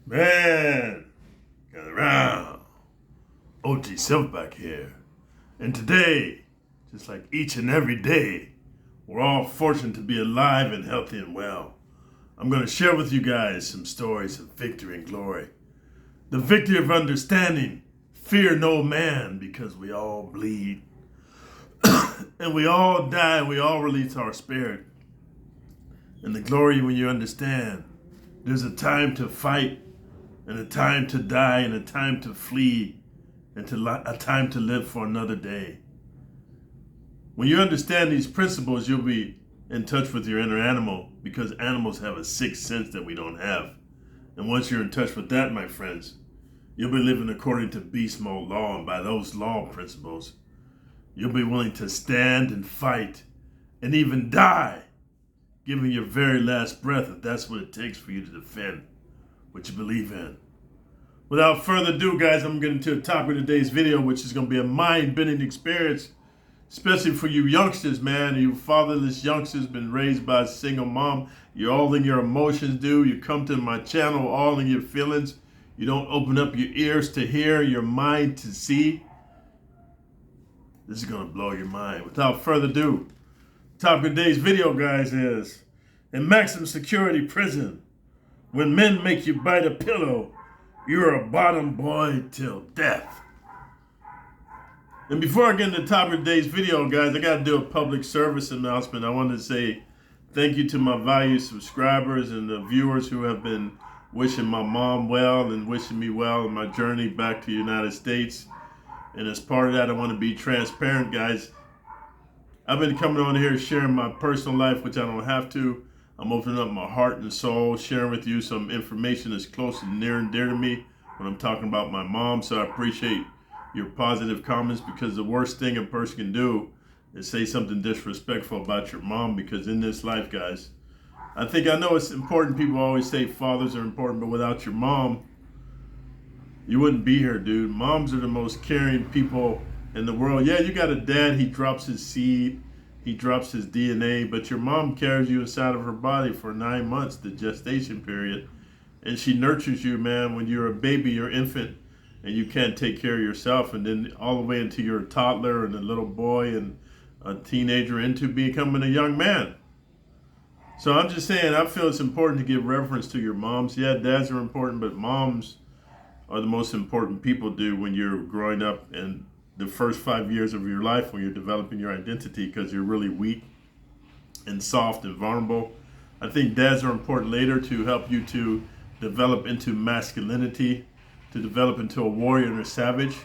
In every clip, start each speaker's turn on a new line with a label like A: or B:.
A: Man, gather round. OG Silverback here. And today, just like each and every day, we're all fortunate to be alive and healthy and well. I'm going to share with you guys some stories of victory and glory. The victory of understanding. Fear no man, because we all bleed. And we all die, we all release our spirit. And the glory when you understand there's a time to fight, and a time to die, and a time to flee, and a time to live for another day. When you understand these principles, you'll be in touch with your inner animal, because animals have a sixth sense that we don't have. And once you're in touch with that, my friends, you'll be living according to beast mode law, and by those law principles, you'll be willing to stand and fight and even die, giving your very last breath if that's what it takes for you to defend what you believe in. Without further ado, guys, I'm getting to the topic of today's video, which is going to be a mind-bending experience, especially for you youngsters, man. You fatherless youngsters, been raised by a single mom. You're all in your emotions, dude. You come to my channel all in your feelings. You don't open up your ears to hear, your mind to see. This is going to blow your mind. Without further ado, the topic of today's video, guys, is in maximum security prison, when men make you bite a pillow, you're a bottom boy till death. And before I get into the topic of today's video, guys, I got to do a public service announcement. I wanted to say thank you to my valued subscribers and the viewers who have been wishing my mom well and wishing me well in my journey back to the United States. And as part of that, I want to be transparent, guys. I've been coming on here sharing my personal life, which I don't have to. I'm opening up my heart and soul, sharing with you some information that's close and near and dear to me when I'm talking about my mom. So I appreciate your positive comments, because the worst thing a person can do is say something disrespectful about your mom, because in this life, guys, I know it's important. People always say fathers are important, but without your mom, you wouldn't be here, dude. Moms are the most caring people in the world. Yeah, you got a dad, he drops his seed, he drops his DNA, but your mom carries you inside of her body for 9 months, the gestation period. And she nurtures you, man, when you're a baby, you're infant, and you can't take care of yourself. And then all the way into you're a toddler and a little boy and a teenager into becoming a young man. So I'm just saying, I feel it's important to give reference to your moms. Yeah, dads are important, but moms are the most important people, dude, when you're growing up and the first 5 years of your life when you're developing your identity, because you're really weak and soft and vulnerable. I think dads are important later to help you to develop into masculinity, to develop into a warrior and a savage.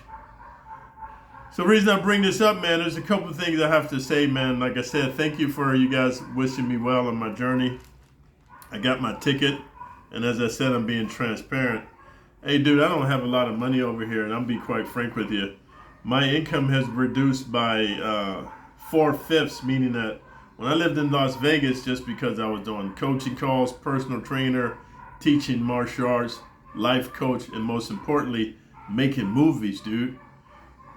A: So the reason I bring this up, man, there's a couple of things I have to say, man. Like I said, thank you for you guys wishing me well on my journey. I got my ticket, and as I said, I'm being transparent. Hey, dude, I don't have a lot of money over here, and I'll be quite frank with you. My income has reduced by 4/5, meaning that when I lived in Las Vegas, just because I was doing coaching calls, personal trainer, teaching martial arts, life coach, and most importantly, making movies, dude.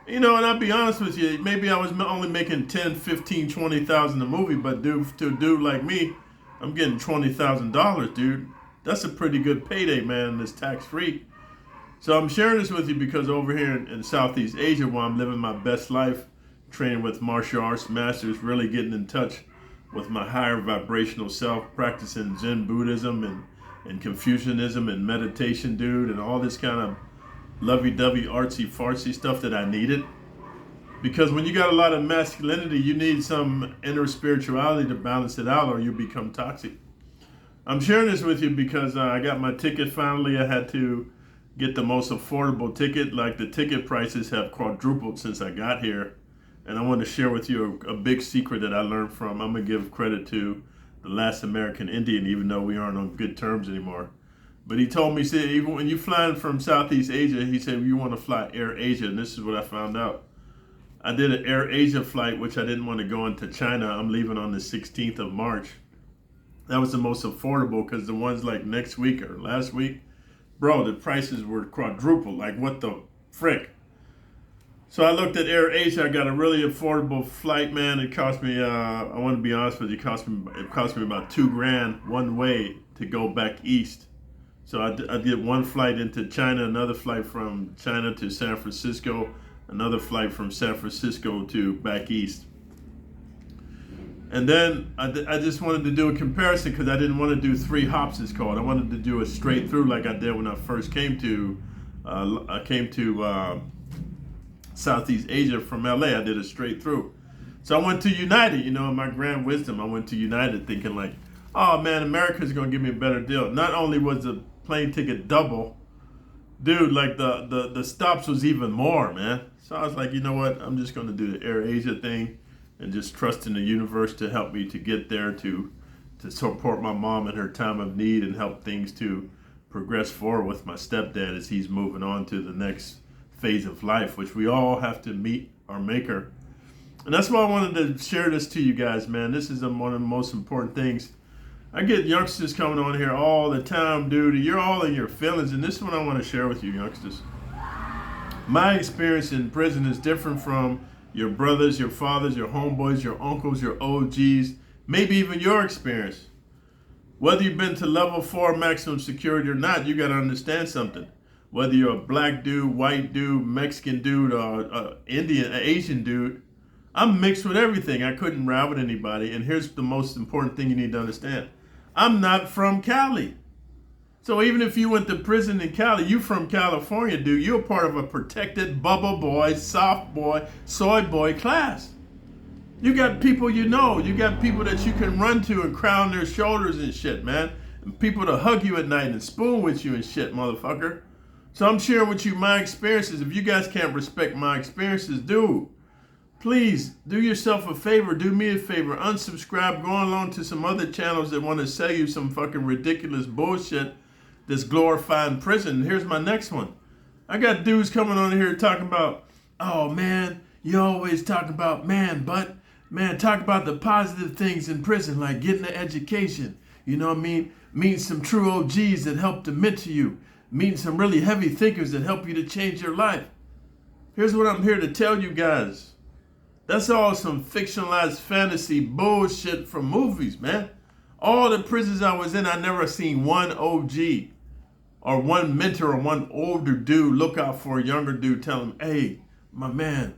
A: You know, and I'll be honest with you, maybe I was only making 10, 15, 20,000 a movie, but dude, to a dude like me, I'm getting $20,000, dude. That's a pretty good payday, man, and it's tax-free. So I'm sharing this with you because over here in Southeast Asia, where I'm living my best life, training with martial arts masters, really getting in touch with my higher vibrational self, practicing Zen Buddhism and Confucianism and meditation, dude, and all this kind of lovey-dovey, artsy-fartsy stuff that I needed. Because when you got a lot of masculinity, you need some inner spirituality to balance it out, or you become toxic. I'm sharing this with you because I got my ticket finally. I had to get the most affordable ticket. Like, the ticket prices have quadrupled since I got here. And I want to share with you a big secret that I learned from. I'm going to give credit to the last American Indian, even though we aren't on good terms anymore. But he told me, he said, even when you're flying from Southeast Asia, he said, you want to fly Air Asia. And this is what I found out. I did an Air Asia flight, which I didn't want to go into China. I'm leaving on the 16th of March. That was the most affordable, because the ones like next week or last week, bro, the prices were quadrupled. Like, what the frick? So I looked at Air Asia. I got a really affordable flight, man. It cost me, I want to be honest with you, it cost me about $2,000 one way to go back east So I did one flight into China, another flight from China to San Francisco, another flight from San Francisco to back east. And then I just wanted to do a comparison because I didn't want to do 3 hops, it's called. I wanted to do a straight through like I did when I first came to Southeast Asia from LA. I did a straight through. So I went to United, in my grand wisdom, I went to United thinking like, oh man, America's gonna give me a better deal. Not only was the plane ticket double, dude, like the stops was even more, man. So I was like, you know what? I'm just gonna do the Air Asia thing and just trust in the universe to help me to get there to support my mom in her time of need and help things to progress forward with my stepdad as he's moving on to the next phase of life, which we all have to meet our maker. And that's why I wanted to share this to you guys, man. This is one of the most important things. I get youngsters coming on here all the time, dude. You're all in your feelings, and this is what I want to share with you, youngsters. My experience in prison is different from your brothers, your fathers, your homeboys, your uncles, your OGs, maybe even your experience. Whether you've been to level 4 maximum security or not, you got to understand something. Whether you're a black dude, white dude, Mexican dude, or Indian, Asian dude, I'm mixed with everything. I couldn't ride with anybody. And here's the most important thing you need to understand. I'm not from Cali. So even if you went to prison in Cali, you from California, dude, you're part of a protected bubble boy, soft boy, soy boy class. You got people you got people that you can run to and crown their shoulders and shit, man. And people to hug you at night and spoon with you and shit, motherfucker. So I'm sharing with you my experiences. If you guys can't respect my experiences, dude, please do yourself a favor, do me a favor, unsubscribe, go along to some other channels that want to sell you some fucking ridiculous bullshit that's glorifying prison. Here's my next one. I got dudes coming on here talking about, oh man, you always talk about talk about the positive things in prison, like getting an education, you know what I mean? Meeting some true OGs that help to mentor you, meeting some really heavy thinkers that help you to change your life. Here's what I'm here to tell you guys. That's all some fictionalized fantasy bullshit from movies, man. All the prisons I was in, I never seen one OG or one mentor or one older dude look out for a younger dude, tell him, hey, my man,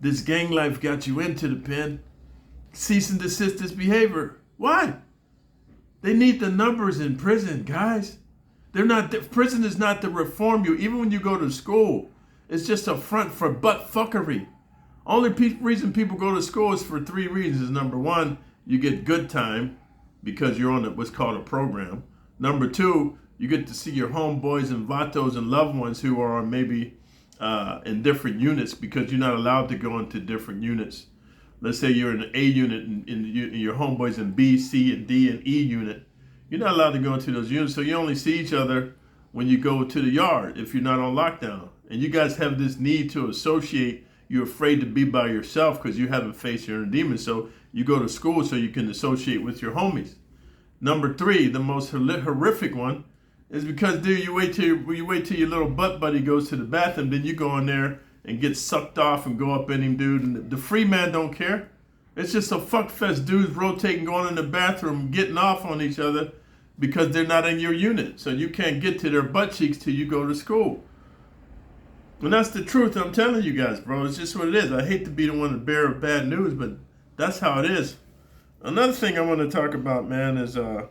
A: this gang life got you into the pen. Cease and desist this behavior. Why? They need the numbers in prison, guys. Prison is not to reform you. Even when you go to school, it's just a front for butt fuckery. Only reason people go to school is for 3 reasons. Number 1, you get good time because you're on what's called a program. Number 2, you get to see your homeboys and vatos and loved ones who are maybe in different units because you're not allowed to go into different units. Let's say you're in an A unit and your homeboys in B, C, and D, and E unit. You're not allowed to go into those units, so you only see each other when you go to the yard if you're not on lockdown. And you guys have this need to associate. You're afraid to be by yourself because you haven't faced your inner demons. So you go to school so you can associate with your homies. Number 3, the most horrific one, is because, dude, you wait till your little butt buddy goes to the bathroom, then you go in there and get sucked off and go up in him, dude. And the free man don't care. It's just a fuckfest dudes rotating, going in the bathroom, getting off on each other because they're not in your unit. So you can't get to their butt cheeks till you go to school. And that's the truth I'm telling you guys, bro. It's just what it is. I hate to be the one to bear of bad news, but that's how it is. Another thing I want to talk about, man, is I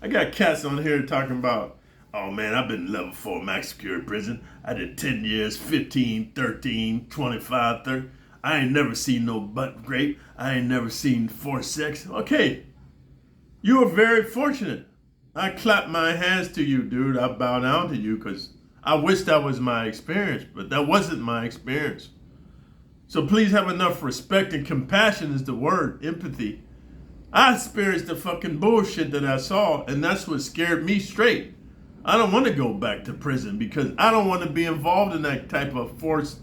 A: got cats on here talking about, oh man, I've been in level 4 max security prison. I did 10 years, 15, 13, 25, 30. I ain't never seen no butt grape. I ain't never seen forced sex. Okay, you are very fortunate. I clap my hands to you, dude. I bow down to you because I wish that was my experience, but that wasn't my experience. So please have enough respect, and compassion is the word, empathy. I experienced the fucking bullshit that I saw, and that's what scared me straight. I don't want to go back to prison because I don't want to be involved in that type of forced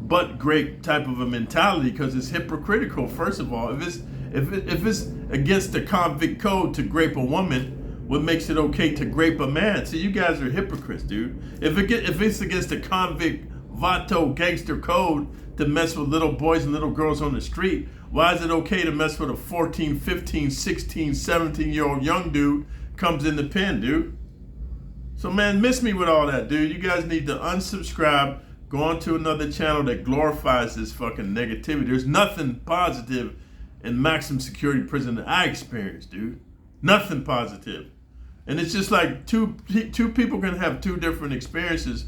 A: butt grape type of a mentality because it's hypocritical, first of all. If it's against the convict code to grape a woman, what makes it okay to grape a man? See, you guys are hypocrites, dude. If it's against the convict vato gangster code to mess with little boys and little girls on the street, why is it okay to mess with a 14, 15, 16, 17-year-old young dude comes in the pen, dude? So man, miss me with all that, dude. You guys need to unsubscribe, go on to another channel that glorifies this fucking negativity. There's nothing positive in maximum security prison that I experienced, dude. Nothing positive. And it's just like two people can have two different experiences.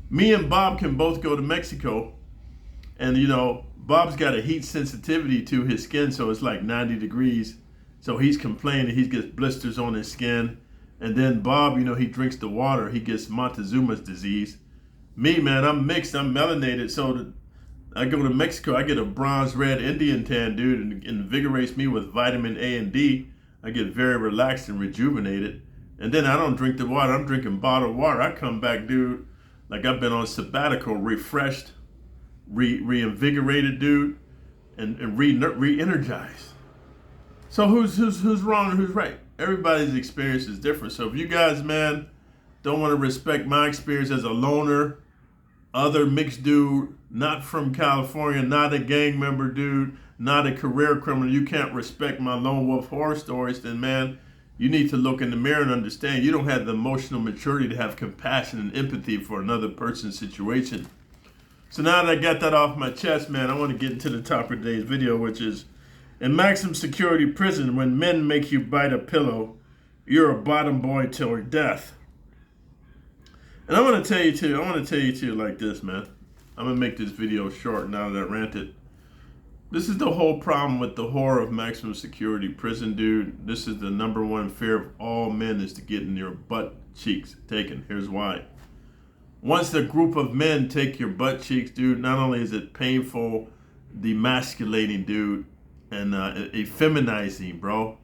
A: Me and Bob can both go to Mexico, and you know, Bob's got a heat sensitivity to his skin, so it's like 90 degrees. So he's complaining, he gets blisters on his skin. And then Bob, you know, he drinks the water, he gets Montezuma's disease. Me, man, I'm mixed, I'm melanated, so I go to Mexico, I get a bronze red Indian tan, dude, and it invigorates me with vitamin A and D. I get very relaxed and rejuvenated. And then I don't drink the water, I'm drinking bottled water. I come back, dude, like I've been on sabbatical, refreshed, reinvigorated, dude, and re-energized. So who's wrong and who's right? Everybody's experience is different. So if you guys, man, don't want to respect my experience as a loner, other mixed dude, not from California, not a gang member, dude, not a career criminal, you can't respect my lone wolf horror stories, then man, you need to look in the mirror and understand you don't have the emotional maturity to have compassion and empathy for another person's situation. So now that I got that off my chest, man, I want to get into the topic of today's video, which is, in maximum security prison, when men make you bite a pillow, you're a bottom boy till your death. And I want to tell you too like this, man. I'm going to make this video short now that I ranted. This is the whole problem with the horror of maximum security prison, dude. This is the number one fear of all men, is to get in your butt cheeks taken. Here's why. Once the group of men take your butt cheeks, dude, not only is it painful, demasculating, dude, and effeminizing, bro.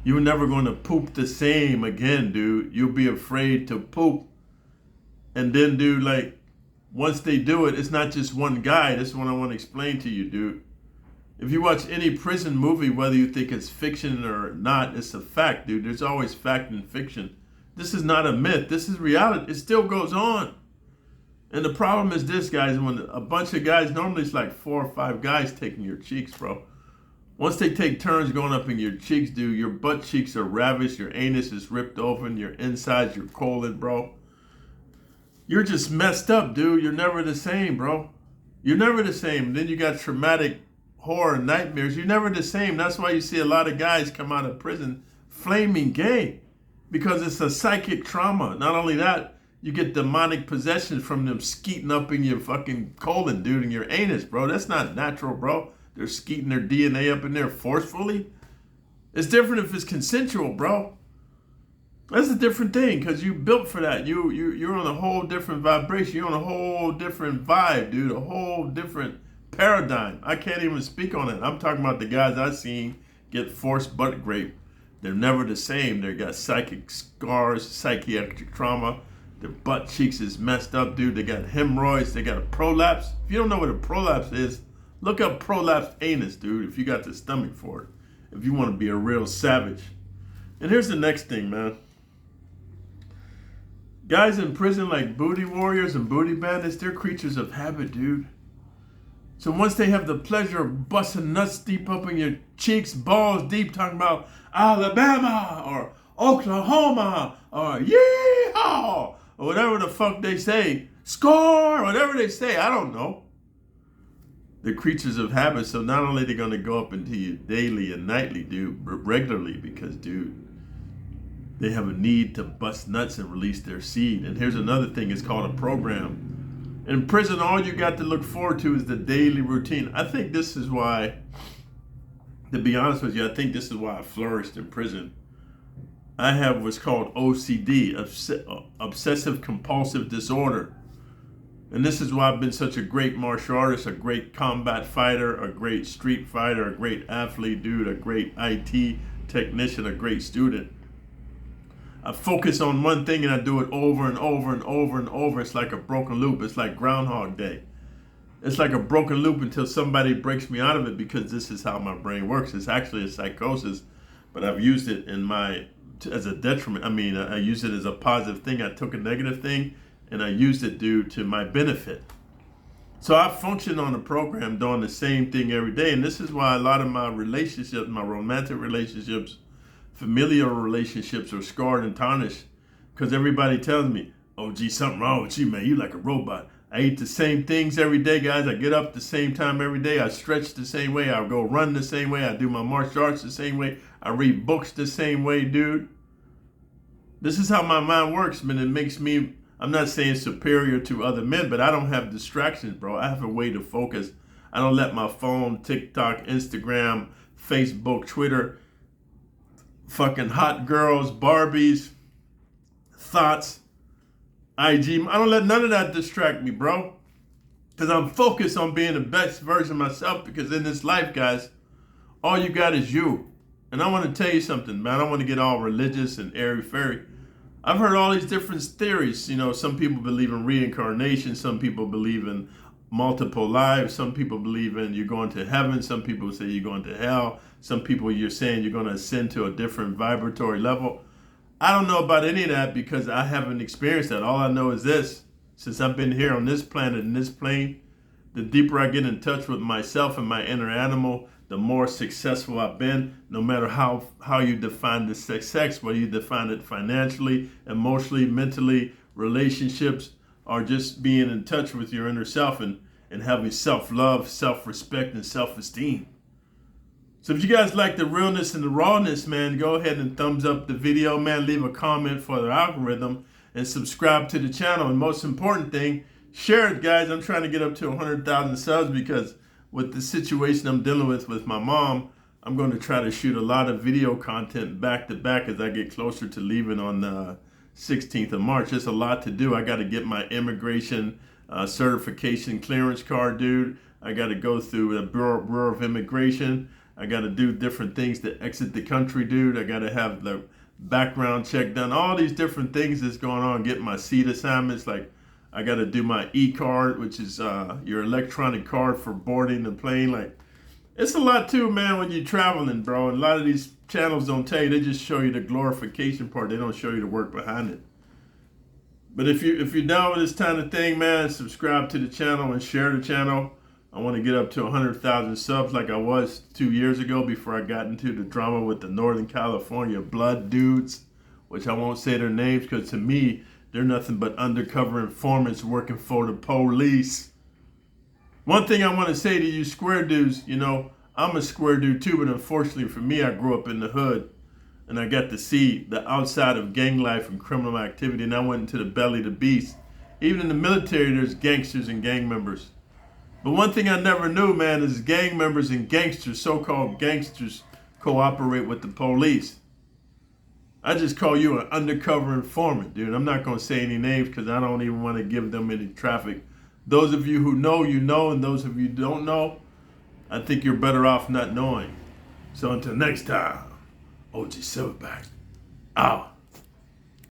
A: You're never going to poop the same again, dude. You'll be afraid to poop. And then, dude, like, once they do it, it's not just one guy. This is what I want to explain to you, dude. If you watch any prison movie, whether you think it's fiction or not, it's a fact, dude. There's always fact in fiction. This is not a myth. This is reality. It still goes on. And the problem is this, guys, when a bunch of guys, normally it's like 4 or 5 guys taking your cheeks, bro. Once they take turns going up in your cheeks, dude, your butt cheeks are ravished, your anus is ripped open, your insides, your colon, bro. You're just messed up, dude. You're never the same, bro. You're never the same. And then you got traumatic horror nightmares. You're never the same. That's why you see a lot of guys come out of prison flaming gay, because it's a psychic trauma. Not only that, you get demonic possession from them skeeting up in your fucking colon, dude, and your anus, bro. That's not natural, bro. They're skeeting their DNA up in there forcefully. It's different if it's consensual, bro. That's a different thing, because you built for that. You're on a whole different vibration. You're on a whole different vibe, dude. A whole different paradigm. I can't even speak on it. I'm talking about the guys I've seen get forced butt raped. They're never the same. They got psychic scars, psychiatric trauma. Their butt cheeks is messed up, dude. They got hemorrhoids. They got a prolapse. If you don't know what a prolapse is, look up prolapsed anus, dude, if you got the stomach for it. If you want to be a real savage. And here's the next thing, man. Guys in prison like booty warriors and booty bandits, they're creatures of habit, dude. So once they have the pleasure of busting nuts deep up in your cheeks, balls deep, talking about Alabama or Oklahoma or yeehaw or whatever the fuck they say, score, whatever they say, I don't know. They're creatures of habit, so not only are they going to go up into you daily and nightly, dude, but regularly, because, dude, they have a need to bust nuts and release their seed. And here's another thing, it's called a program. In prison, all you got to look forward to is the daily routine. I think this is why, to be honest with you, I think this is why I flourished in prison. I have what's called OCD, obsessive compulsive disorder. And this is why I've been such a great martial artist, a great combat fighter, a great street fighter, a great athlete, dude, a great IT technician, a great student. I focus on one thing and I do it over and over and over and over. It's like a broken loop. It's like Groundhog Day. It's like a broken loop until somebody breaks me out of it, because this is how my brain works. It's actually a psychosis, but I've used it as a detriment. I mean, I use it as a positive thing. I took a negative thing and I used it due to my benefit. So I function on a program doing the same thing every day. And this is why a lot of my relationships, my romantic relationships, familial relationships are scarred and tarnished, Because everybody tells me, oh, gee, something wrong with you, man. You like a robot. I eat the same things every day, guys. I get up the same time every day. I stretch the same way. I go run the same way. I do my martial arts the same way. I read books the same way, dude. This is how my mind works, man. It makes me, I'm not saying superior to other men, but I don't have distractions, bro. I have a way to focus. I don't let my phone, TikTok, Instagram, Facebook, Twitter, fucking hot girls, Barbies, thoughts, IG. I don't let none of that distract me, bro. Because I'm focused on being the best version of myself. Because in this life, guys, all you got is you. And I want to tell you something, man. I don't want to get all religious and airy-fairy. I've heard all these different theories. You know, some people believe in reincarnation. Some people believe in multiple lives. Some people believe in you're going to heaven. Some people say you're going to hell. Some people you're saying you're going to ascend to a different vibratory level. I don't know about any of that because I haven't experienced that. All I know is this. Since I've been here on this planet, in this plane, the deeper I get in touch with myself and my inner animal, the more successful I've been, no matter how you define the success, whether you define it financially, emotionally, mentally, relationships, or just being in touch with your inner self and having self-love, self-respect, and self-esteem. So if you guys like the realness and the rawness, man, go ahead and thumbs up the video, man. Leave a comment for the algorithm and subscribe to the channel. And most important thing, share it, guys. I'm trying to get up to 100,000 subs because with the situation I'm dealing with my mom, I'm going to try to shoot a lot of video content back to back as I get closer to leaving on the 16th of March. It's a lot to do. I got to get my immigration certification clearance card, dude. I got to go through the Bureau of Immigration. I got to do different things to exit the country, dude. I got to have the background check done. All these different things that's going on. Get my seat assignments. Like I got to do my e-card, which is your electronic card for boarding the plane. Like it's a lot too, man, when you're traveling, bro. And a lot of these channels don't tell you. They just show you the glorification part. They don't show you the work behind it. But if you're down with this kind of thing, man, subscribe to the channel and share the channel. I want to get up to 100,000 subs like I was 2 years ago before I got into the drama with the Northern California blood dudes, which I won't say their names because to me, they're nothing but undercover informants working for the police. One thing I want to say to you square dudes, you know, I'm a square dude too, but unfortunately for me, I grew up in the hood and I got to see the outside of gang life and criminal activity, and I went into the belly of the beast. Even in the military, there's gangsters and gang members. But one thing I never knew, man, is gang members and gangsters, so-called gangsters, cooperate with the police. I just call you an undercover informant, dude. I'm not going to say any names because I don't even want to give them any traffic. Those of you who know, you know, and those of you who don't know, I think you're better off not knowing. So until next time, OG Silverback, out.